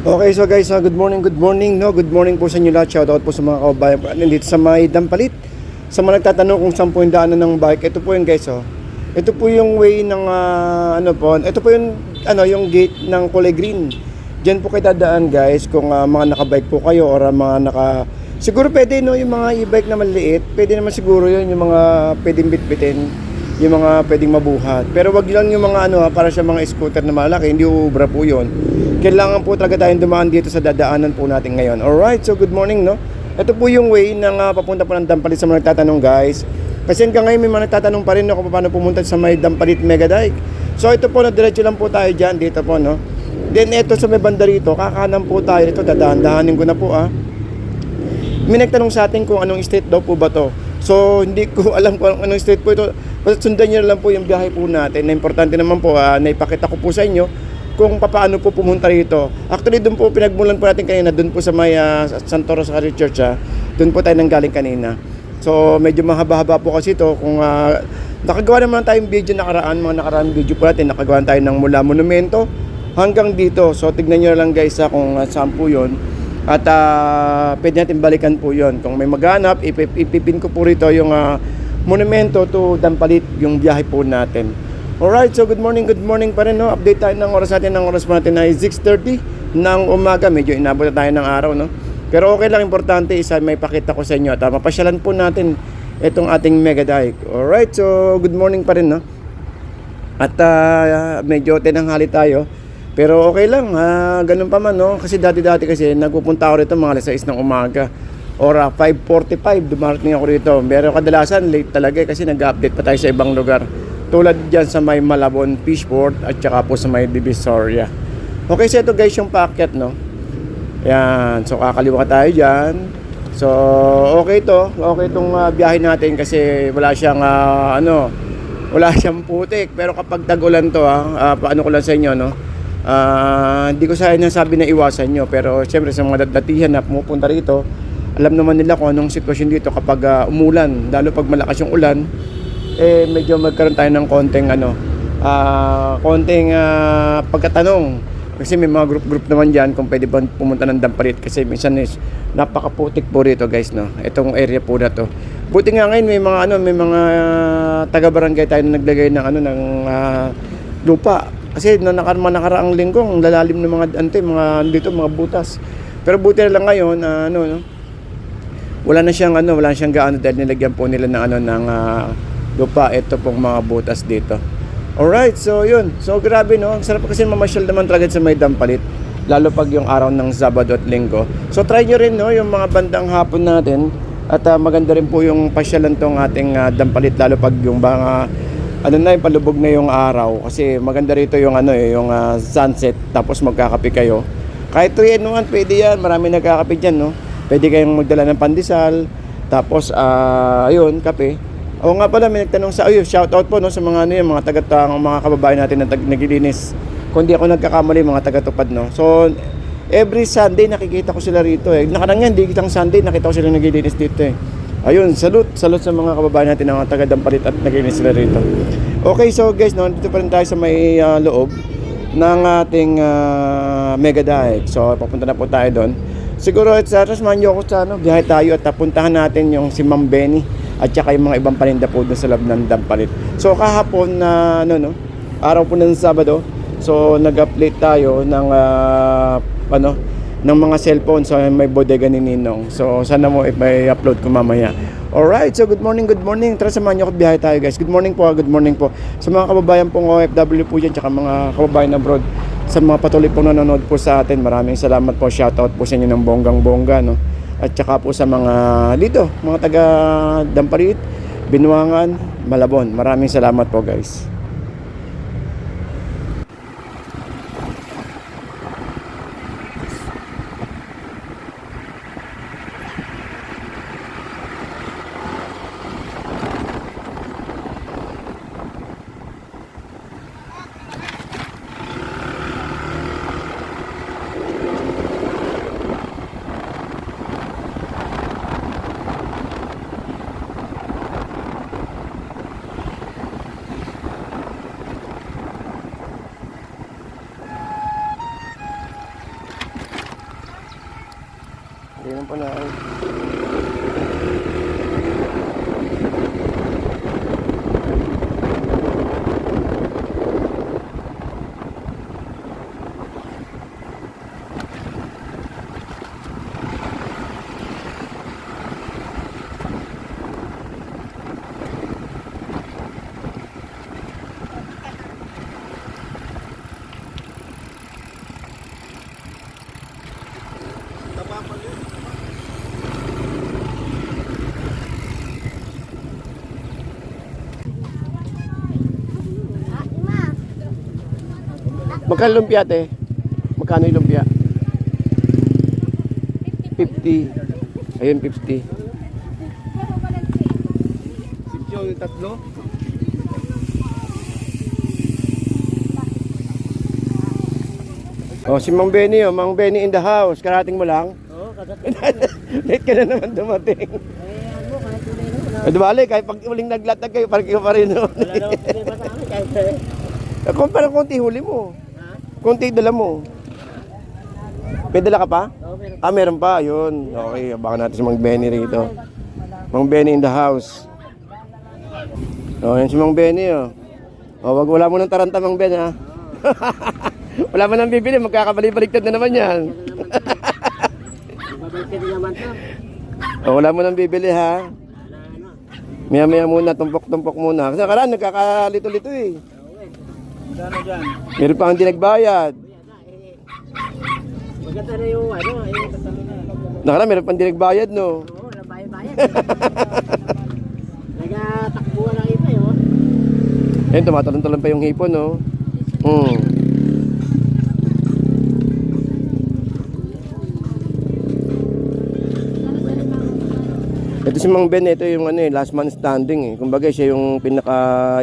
Okay, so guys, good morning, no? Good morning po sa inyo lahat. Shoutout po sa mga kababayan po natin dito sa may Dampalit. Sa mga nagtatanong kung saan po yung daanan ng bike, ito po yung guys, oh. Ito po yung way ng, ito po yung, yung gate ng kulay green. Diyan po kayo dadaan guys, kung mga nakabike po kayo or siguro pwede, no, yung mga e-bike na maliit, pwede naman siguro yun, yung mga pwedeng bitbitin, yung mga pwedeng mabuhat. Pero wag lang yung mga para sa mga scooter na malaki, hindi uubra po yun. Kailangan po talaga tayong dumaan dito sa dadaanan po natin ngayon. Alright, so good morning, no? Ito po yung way ng papunta po ng Dampalit sa mga nagtatanong guys. Kasi hanggang ngayon may mga nagtatanong pa rin, no, kung paano pumunta sa may Dampalit Mega Dike. So ito po, na diretso lang po tayo dyan, dito po, no? Then ito sa may banda rito, kakanan po tayo dito, dadahan-dahanin ko na po May nagtanong sa atin kung anong street daw po ba to. So hindi ko alam kung anong street po ito. Basta sundan nyo lang po yung biyahe po natin. Na importante naman po, na ipakita ko po sa inyo kung paano po pumunta rito. Actually, doon po pinagmulan po natin kanina, doon po sa may Santo Rosario Church, doon po tayo nanggaling kanina. So, medyo mahaba-haba po kasi ito. Kung nakagawa naman tayong video mga nakaraang video po natin, nakagawa tayo ng mula monumento hanggang dito. So, tignan nyo lang guys kung saan po yun. At pwede natin balikan po yun. Kung may maghanap, ipipin ko po rito yung monumento to Dampalit, yung biyahe po natin. Alright, so good morning pa rin, no? Update tayo ng oras natin. Ng oras po natin ay 6:30 ng umaga. Medyo inabot na tayo ng araw, no? Pero okay lang, importante isa may pakita ko sa inyo at mapasyalan po natin itong ating Mega Dike. Alright, so good morning pa rin, no? At medyo tinanghali tayo. Pero okay lang, ganun pa man, no? Kasi dati kasi nagpupunta ako rito mga alas 6 ng umaga. Or 5:45 dumarating ako rito. Pero kadalasan late talaga kasi nag-update pa tayo sa ibang lugar. Tulad dyan sa may Malabon Fishport at saka po sa may Divisoria. Okay, so ito guys yung paakyat, no? Yan, so kakaliwa tayo dyan. So okay to, okay itong biyahe natin kasi wala siyang wala siyang putik. Pero kapag tag-ulan to paano ko lang sa inyo, no? Hindi ko sa inyo sabi na iwasan nyo, pero syempre sa mga datihan na pumupunta rito, alam naman nila kung anong sitwasyon dito kapag umulan, lalo pag malakas yung ulan. Medyo magkaroon tayo ng konting pagkatanong kasi may mga group naman dyan kung pwede ba pumunta ng Dampalit kasi minsan is napakaputik po rito guys, no, itong area po na to. Buti nga ngayon may mga taga-barangay tayo na naglagay ng lupa kasi nakaraang linggo ang lalalim ng mga mga butas. Pero buti na lang ngayon wala na siyang gaano dahil nilagyan po nila ng lupa ito pong mga butas dito. Alright, so yun. So grabe, no? Ang sarap kasi mamasyal naman talaga sa may Dampalit, lalo pag yung araw ng Sabado at Linggo. So try nyo rin, no, yung mga bandang hapon natin. At maganda rin po yung pasyalan tong ating Dampalit, lalo pag yung mga yung palubog na yung araw. Kasi maganda rito yung yung sunset, tapos magkakape kayo. Kahit 3 in 1, pwede yan. Marami nagkakape dyan, no? Pwede kayong magdala ng pandesal, tapos ayun, kape. Oo nga pala, may nagtanong shout out po, no, sa mga mga mga kababayan natin na naglilinis. Kung di ako nagkakamali, mga taga-tupad, no. So every Sunday nakikita ko sila rito Nakarang yan, di kitang Sunday nakita ko sila naglilinis dito Ayun, salute sa mga kababayan natin na taga Dampalit at naglilinis sila rito. Okay, so guys, no, dito pa rin tayo sa may loob ng ating Mega Dike. So papunta na po tayo doon. Siguro tapos manyo ko sa biyahe tayo at puntahan natin yung si Ma'am Benny at saka yung mga ibang paninda po doon sa loob ng Dampalit. So kahapon na araw po ng Sabado, so nag-update tayo ng ng mga cellphone sa may bodega ni Ninong. So sana mo may upload ko mamaya. Alright, so good morning. Tara samahan niyo ako biyahe tayo guys. Good morning po. Sa mga kababayan pong OFW po dyan, tsaka mga kababayan abroad, sa mga patuloy pong nanonood po sa atin, maraming salamat po. Shoutout po sa inyo ng bonggang-bongga, no? At saka po sa mga dito, mga taga Dampalit, Binuangan, Malabon. Maraming salamat po guys. Tingnan po na. Magkano lumpia, te? Magkano yung lumpia? 50. Ayun, 50. Sipyo yung tatlo. Oh, si Mang Benny, oh. Mang Benny in the house. Karating mo lang? Oo, Late ka na naman dumating. ano, kahit tuloy na. Eh, bali, kahit pag uling naglatag kayo, parang kayo pa rin, no? Wala naman tuloy pa sa akin kahit. Kung parang konti huli mo. Konti dala mo. May dala ka pa? Oo, meron. Ah, meron pa. Yun. Okay, baka natin si Mang Benny rito. Mang Benny in the house. Oh, yan si Mang Benny, oh. Oh, wala mo ng taranta, Mang Ben, ha? Wala mo nang bibili, magkakabalik-baliktad na naman yan. Babalik ka din naman to. Oh, wala mo nang bibili, ha? Maya-maya muna, tumpok-tumpok muna. Kasi nakaraan, nagkakalito-lito, eh. Gano dyan? Meron pa hindi nagbayad. Maganda na yung ano, kasama na. Nakaraan, meron pa hindi nagbayad, no? Oo, nabayan-bayan. Nagatakbuhan lang iba, yun. Ayun, tumatalon-talon pa yung hipon, no? Ito si Mang Ben, ito yung ano, last man standing, eh. Kumbaga siya yung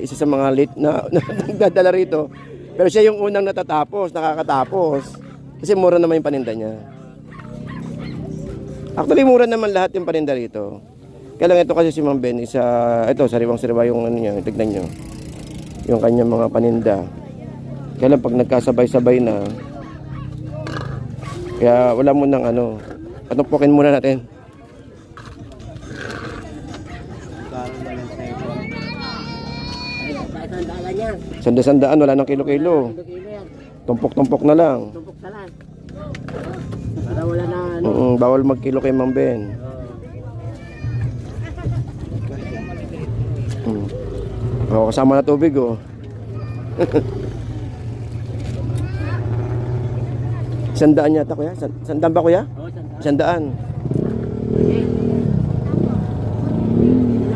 isa sa mga late na nagdadala rito. Pero siya yung unang nakakatapos. Kasi mura naman yung paninda niya. Actually, mura naman lahat yung paninda rito. Kaya lang ito kasi si Mang Ben, ito, sariwang-sariwa yung ano niya, tignan nyo. Yung kanyang mga paninda. Kaya lang pag nagkasabay-sabay na, kaya wala mo nang ano, patumpukin muna natin. Sanda-sandaan, wala nang kilo-kilo. Tumpok-tumpok na lang. Tumpok na lang. Para wala na ano. Bawal mag-kilo kay Mang Ben. Oh, kasama na tubig, oh. Sandaan yata, kuya? Sandaan ba, kuya? Oo, Sandaan.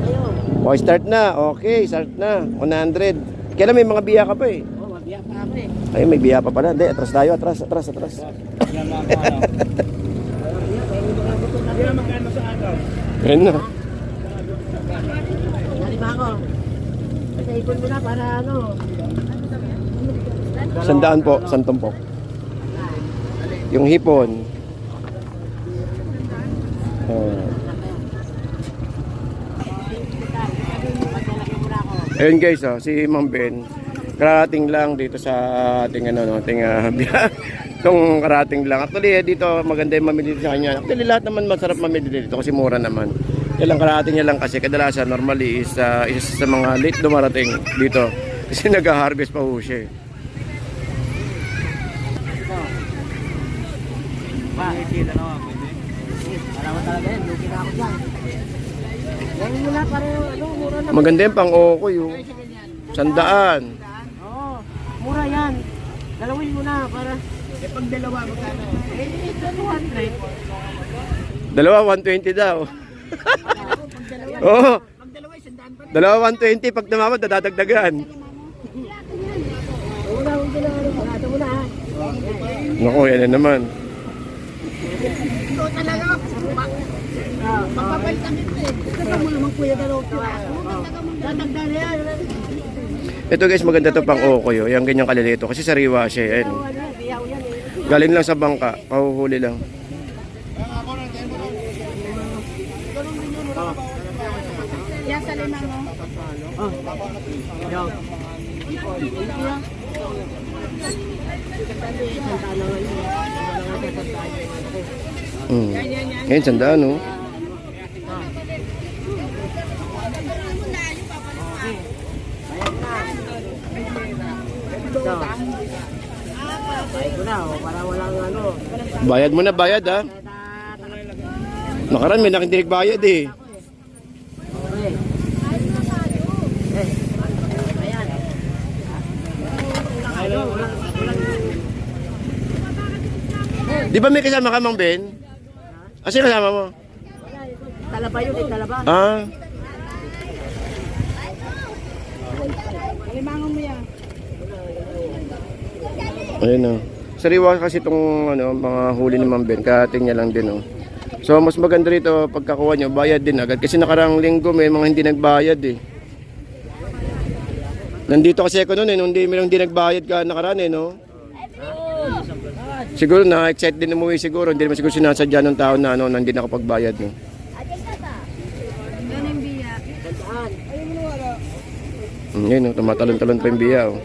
kayo. Okay, start na. Okay, start na. 100. Kailan may mga biya ka pa, eh. Oo, mabiyak pa ako eh. Ay, may biya pa pala. Hindi, atras tayo. Atras. Yan mga ano. Yan magkano sa agaw? Ayun na. Nari ba ako? Kasi ipon mo na para ano. Sandaan po, santumpok. Yung hipon. Ayun guys, oh, si Mang Ben. Karating lang dito sa ating itong karating lang. Actually, dito maganda yung mamili sa kanya. Actually, lahat naman masarap mamili dito kasi mura naman. Kaya lang karating niya lang kasi kadalasan normally is isa sa mga late dumarating dito. Kasi nag-harvest pa ho siya. Kita na ako. Alam mo talaga yan, lugi na ako dyan. Yan muna para ano, mura na. Maganda yung pang-okoy, oh. Sandaan. Oo, mura yan. Dalawin mo na para. Eh pag dalawa magkano? Eh, 200. Dalawa, 120 daw. Oo. Pag dalawa, sandaan pa. Dalawa, 120. Pag namamad, dadagdagan. Una, huwag na ano, pagkata mo na ha. Naku, yan na naman. Ito talaga, magpapalit ang ito eh. Kasi mo naman kuya dalaw piraso. Dadagdan na yan. Ito guys, maganda to pang-okoy, oh. Yung ganyang kalilito. Kasi sariwa siya, yan. Biyaw yan eh. Galing lang sa bangka. Pahuhuli lang. Yan sa limang mo. Oh. Yo. Ngayon, sandaan, no? Ito. Bayad ko na, para walang ano. Bayad mo na, bayad, ha? Nakaraan, may nakikinig bayad, eh. Okay. Di ba may kasama ka, Mang Ben? Sino kasama mo? Talaba yun, talaba. Ah, Kalimangan mo yan. ayun, oh. Sariwa kasi itong ano, mga huli ni Mang Ben. Karating niya lang din, oh. So, mas maganda rito, pagkakuha nyo, bayad din agad. Kasi nakarang linggo, may mga hindi nagbayad, eh. Nandito kasi ako noon, eh. Nung hindi nagbayad ka nakaraan, eh, no? Siguro na-excite din umuwi siguro. Hindi naman siguro sinasadya ng tao na ano, hindi nakapagbayad, no? Yun, no? Tumatalon-talon pa yung biya, oh.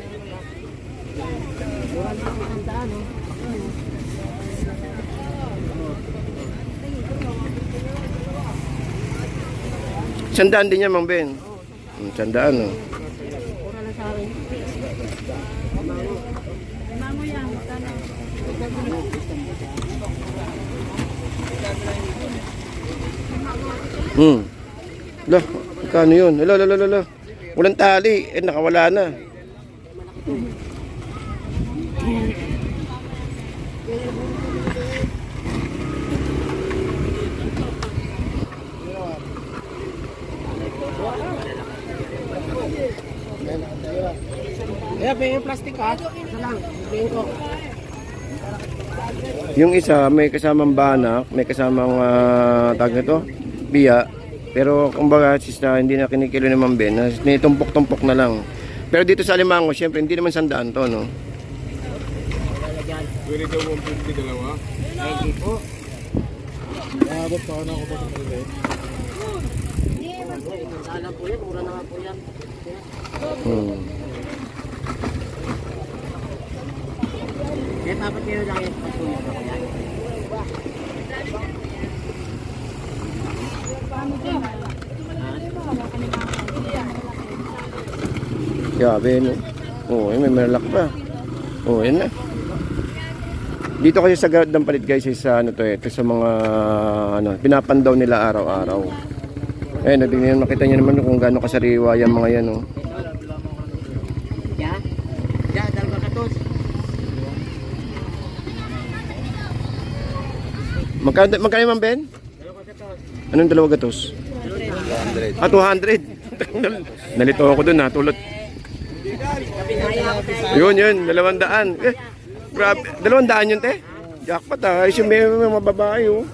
Sandaan din yan, Mang Ben. Sandaan, no? Lah, kano yun? Hala. Walang tali. Nakawala na. Kaya yung plastic ha. Isa lang. Bigyan ko. Yung isa, may kasamang banak, may kasamang tag nito, biya. Pero kumbaga, hindi na kinikilo ni Mang Ben, tumpok-tumpok na lang. Pero dito sa Alimango, syempre, hindi naman sandaan to, no? Pwede daw 150 dalawa. Thank you po. Nakabot pa na ako pa sa pwede. Sana po yan. Mura na nga po yan. Eh, papat kayo lang yan. Pagpulit na kaya. Grabe, no? Oo, may malak pa. Oo, yan na. Dito kasi sa Garot ng Palit, guys, sa ano to, ito sa mga ano, pinapandaw nila araw-araw. Eh, nakita niyo naman kung gaano kasariwa yung mga yan, no? Ya? Ya, dalawa katos. Magkano yung Mang Ben? Anong dalawa gatos? 200. 200. Nalito ako dun, ha, tulot. Yun, 200. Grabe, 200 yun, te. Jackpot, ha. Ay, may mga babae, oh.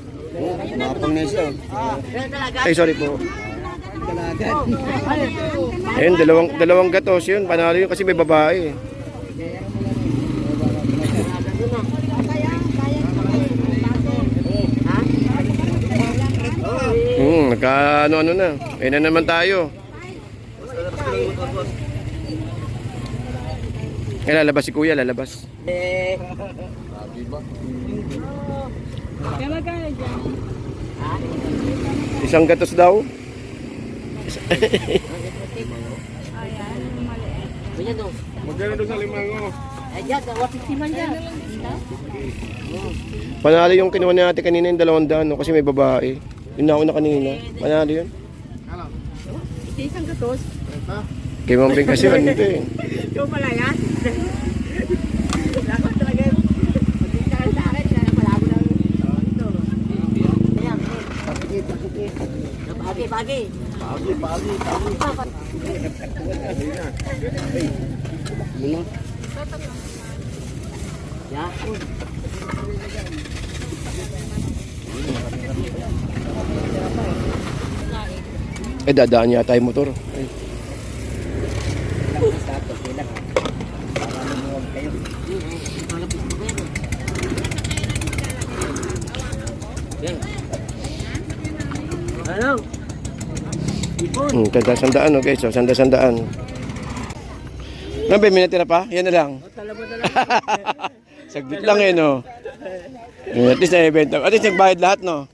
Mapang na siya. Ay, sorry po. Ayun, dalawang gatos yun. Panalo yun kasi may babae. Nagka-ano na. Ayun na naman tayo. Eh, lalabas si Kuya, lalabas. Isang gatos daw. Ganyan daw. Magkano doon sa Limango? Eh, dyan, 150 man dyan. Panalo yung kinuha natin kanina yung 200, no? Kasi may babae. Yung nauna kanina. Panalo yun. Isang gatos. Kay Mang Ben kasi ano ito, eh. Ikaw pala yan? Dapat talaga yun. Pag-isakan sa akin, kaya malabo lang ito. Ayan, Pagi. Ya. Eh, dadaan yata yung motor. Ay. Ano? Sandaan, okay, so sandaan. Ano ba, may natira pa? Yan na lang. Talabo. Saglit lang, eh, no? At least na-event. At least nagbayad lahat, no?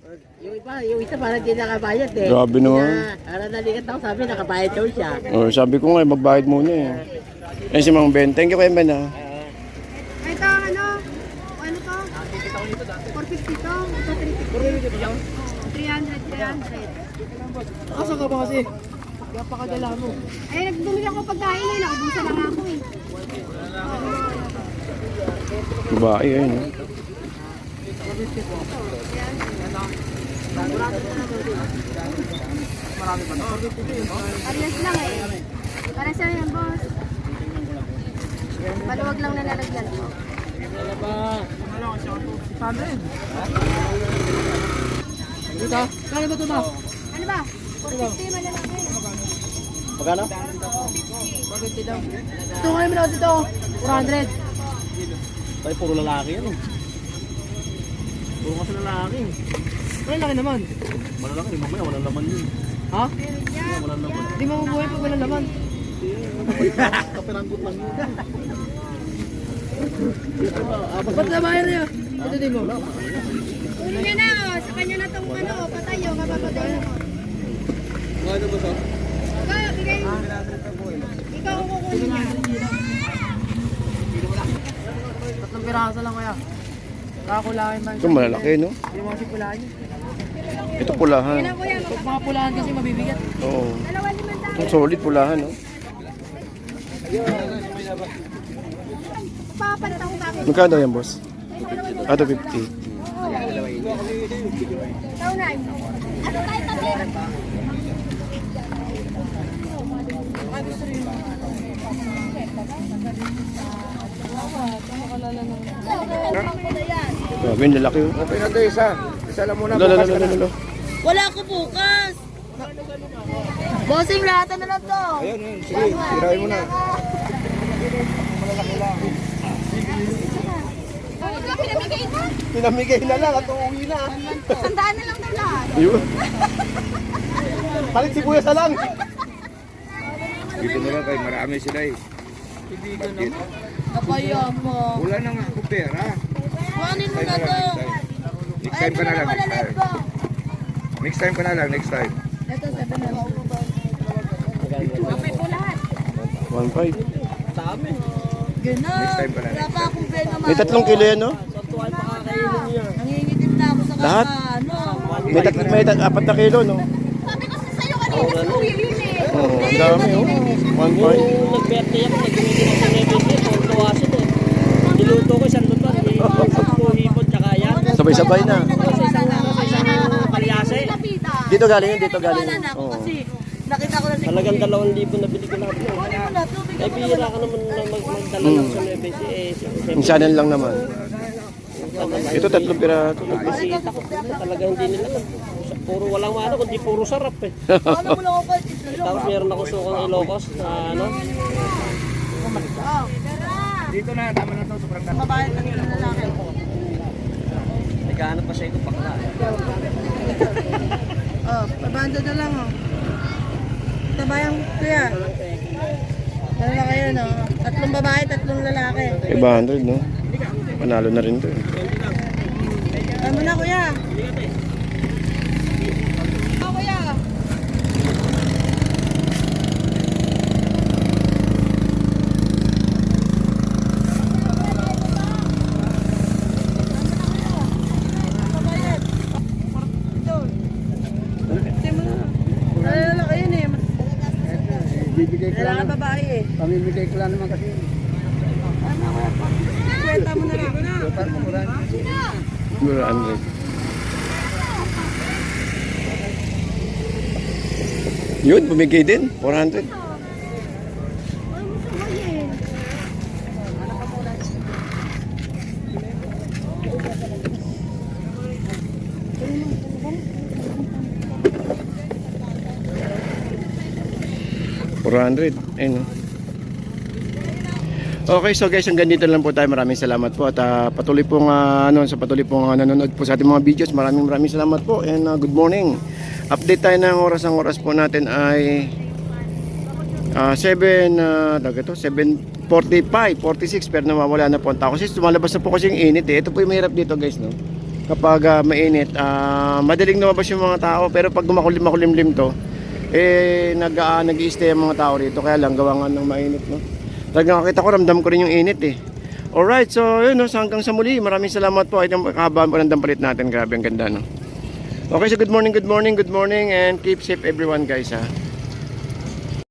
Yung isa parang di nakabayad eh. Grabe naman. Para nalikat ako, sabi nakabayad daw siya. Oh, sabi ko nga, magbayad muna eh. Ayun si Mang Ben. Thank you kay Ben, ha? Ito, ano? Ano to? 450 to? Ito 300. 300. Asa ka ba kasi? Napakadala mo. Ay, nagbumili ako pagkain eh. Nakabusa lang ako eh. Babae, ayun. No? Parehas lang eh. Parehas lang yan, boss. Maluwag lang na nalagyan ko. Dito? Kaya ba ito ba? Ano ba? 450 malalaki. Magkano? Ito ngayon mo na dito. 400. Tayo puro lalaki yan eh. Puro kasi lalaki. Wala laki naman. Malalaki, mamaya walang laman yun. Ha? Walang laman. Di mabubuhay pag walang laman. Kapiranggot lang yun. Ba't nabayan niya? Ito din mo. Ulo niya na oh. Sa kanya na tong ano. Patay oh. Kapapatay mo. Ano ba sa? Ikaw, bigay mo. Ikaw ang kukunin niya. Tatlong piraso lang kaya. Kakulahin man. Ito malalaki, no? Yung mga sipulahan niya. Ito pulahan. Kailan kuya? Pag mga pulahan kasi mabibigat. Oo. 2,500. Ang solid pulahan, no? Papalit ako bakit? Magkano yan, boss? Ah, 250. Ikaw na. Ano tayo tabi? Grabe, yung lalaki, oh. Okay na tayo isa. Isa lang muna. Lalo. Wala ko bukas. Bossing, lahat na lang to. Ayun, yun. Sige, tirahin mo na. Pinamigay na. Pinamigay na lang at uuwi na. Sandaan na lang daw lahat. Ayun. Palit sibuyas na lang. Dito na lang kayo, marami sila eh. Kapaya mo. Wala na nga ako pera. Kuhanin mo Next na to. Next time ka na lang. Next time ka na lang, next time. Ito, 7 na lang. Kapay po lahat. 1.5. Gano'n. Next time ka na. Wala pa akong pera May 3 kilo yan, no? Nangingitim na ako sa Lahat? ano. May 4 na kilo, no? Sabi kasi sa'yo kanina si Kuya yun eh. Oo, ang dami, oh. 1.5. Nag-birthday ako, nag-birthday ako sa Nebel ko, tawasin eh. Niluto ko isang luto, hipon tsaka yan. Sabay-sabay na. Sa isang kalyase. Dito galing yun, dito galing yun. Oo. Nakita ko na si Talagang 2,000 na bili ko lahat. Kunin mo na, tubig Ay, bihira ka naman na magdala lang sa Nebel. Minsanan lang naman. Ito 3 piraso. Kasi takot nila, talaga hindi nila. Puro walang ano, kundi puro sarap eh. Ano mo lang ako pa? Tapos meron ako sukang Ilocos na ano. Dito na, tama na to. Sobrang dami. Babae ka nila lalaki. Naghahanap pa siya ito bakla. Oh, pabanda na lang oh. Tabayang kuya. Dala na kayo no. 3 babae, 3 lalaki. 500, no? Panalo na rin to. Eh. Ano na kuya? Oh, kuya. Lalaki yun eh. Bibigay ko lang. Lalaki babae eh. Pamimigay ko lang naman kasi. Kwenta mo na lang. Total mo mura. 100. Yun, bumigay din. 400. Ayun, no? Okay, so guys, hanggang dito lang po tayo. Maraming salamat po at patuloy pong nanonood po sa ating mga videos. Maraming salamat po and good morning. Update tayo ng oras. Ang oras po natin ay 7:45, 46 pero nawawala na po ang tao kasi lumalabas na po kasi yung init eh. Ito po yung mahirap dito guys, no? Kapag mainit, madaling lumabas yung mga tao pero pag makulimlim to, nag-i-stay ang mga tao rito kaya lang gawa nga ng mainit, no? Talagang nakita ko, ramdam ko rin yung init eh. Alright, so yun, no? So hanggang sa muli, maraming salamat po. Ito yung kahabaan po ng dampalit natin, grabe ang ganda, no? Okay, so good morning and keep safe everyone guys, ha.